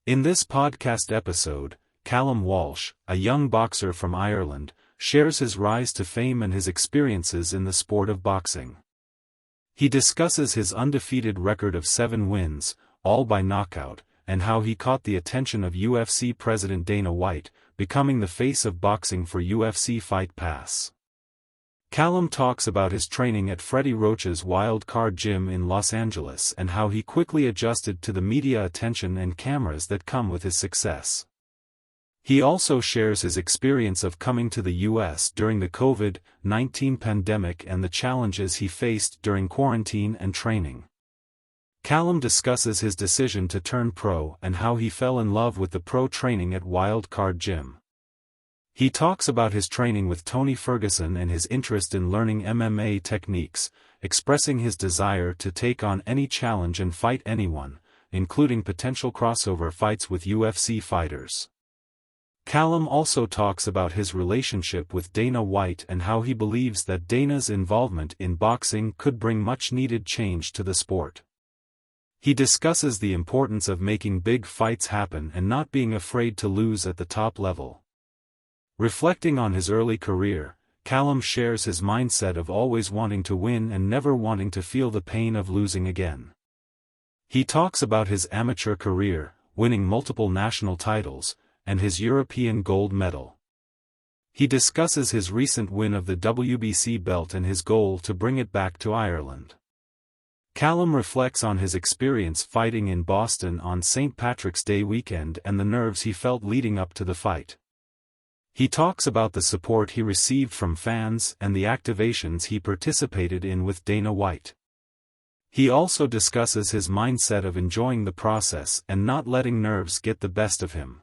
In this podcast episode, Callum Walsh, a young boxer from Ireland, shares his rise to fame and his experiences in the sport of boxing. He discusses his undefeated record of 7 wins, all by knockout, and how he caught the attention of UFC President Dana White, becoming the face of boxing for UFC Fight Pass. Callum talks about his training at Freddie Roach's Wild Card Gym in Los Angeles and how he quickly adjusted to the media attention and cameras that come with his success. He also shares his experience of coming to the US during the COVID-19 pandemic and the challenges he faced during quarantine and training. Callum discusses his decision to turn pro and how he fell in love with the pro training at Wild Card Gym. He talks about his training with Tony Ferguson and his interest in learning MMA techniques, expressing his desire to take on any challenge and fight anyone, including potential crossover fights with UFC fighters. Callum also talks about his relationship with Dana White and how he believes that Dana's involvement in boxing could bring much-needed change to the sport. He discusses the importance of making big fights happen and not being afraid to lose at the top level. Reflecting on his early career, Callum shares his mindset of always wanting to win and never wanting to feel the pain of losing again. He talks about his amateur career, winning multiple national titles, and his European gold medal. He discusses his recent win of the WBC belt and his goal to bring it back to Ireland. Callum reflects on his experience fighting in Boston on St. Patrick's Day weekend and the nerves he felt leading up to the fight. He talks about the support he received from fans and the activations he participated in with Dana White. He also discusses his mindset of enjoying the process and not letting nerves get the best of him.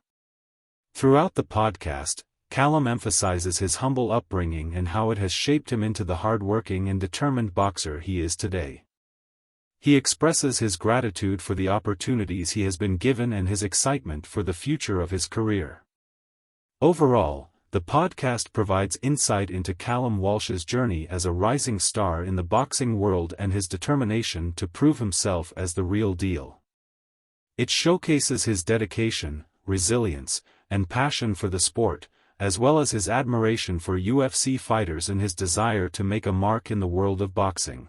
Throughout the podcast, Callum emphasizes his humble upbringing and how it has shaped him into the hard-working and determined boxer he is today. He expresses his gratitude for the opportunities he has been given and his excitement for the future of his career. Overall, the podcast provides insight into Callum Walsh's journey as a rising star in the boxing world and his determination to prove himself as the real deal. It showcases his dedication, resilience, and passion for the sport, as well as his admiration for UFC fighters and his desire to make a mark in the world of boxing.